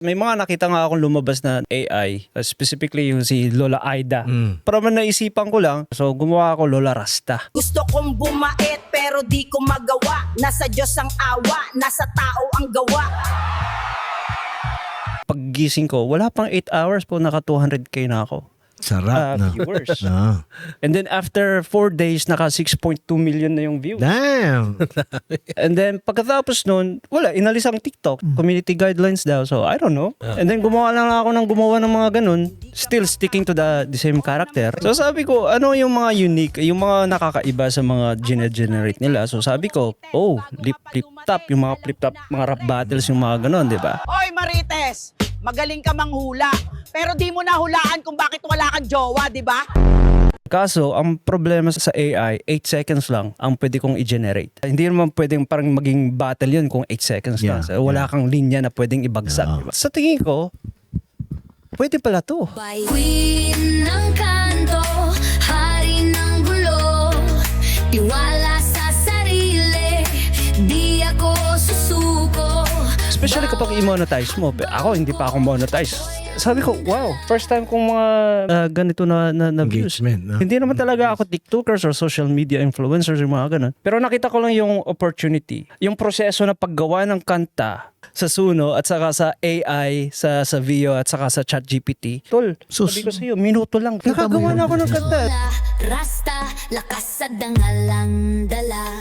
May mga nakita nga akong lumabas na AI, specifically yung si Lola Aida. Para man naisipan ko lang, so gumawa ako Lola Rasta. Gusto kong bumait pero di ko magawa. Nasa Diyos ang awa, nasa tao ang gawa. Paggising ko, wala pang 8 hours po, naka 200k na ako. Sarap na. Viewers. Ah. And then after 4 days, naka 6.2 million na yung views. Damn! And then pagkatapos nun, wala, inalis ang TikTok. Community guidelines daw. So I don't know. And then gumawa lang ako ng mga ganun. Still sticking to the same character. So sabi ko, ano yung mga unique, yung mga nakakaiba sa mga generate nila. So sabi ko, flip-top, yung mga flip-top, mga rap battles, yung mga ganun, di ba? Hoy Marites, magaling ka manghula. Pero di mo nahulaan kung bakit wala kang jowa, di ba? Kaso, ang problema sa AI, 8 seconds lang ang pwede kong i-generate. Hindi naman pwedeng parang maging battle yun kung 8 seconds lang. So, wala kang linya na pwedeng ibagsak. Diba? Sa tingin ko, pwede pala to. Queen ng kanto, hari ng gulo, tiwala sa sarili, di ako susuko. Especially kapag i-monetize mo. Ako, hindi pa ako monetize. Sabi ko, wow, first time kong mga ganito na views. Engagement, no? Hindi naman talaga ako TikTokers or social media influencers yung mga ganun. Pero nakita ko lang yung opportunity. Yung proseso na paggawa ng kanta sa Suno at saka sa AI, sa Vio at saka sa ChatGPT. Tol, sabi ko sa'yo, minuto lang. Nakagawa na ako ng kanta. Rasta, lakas sa dangalang dala.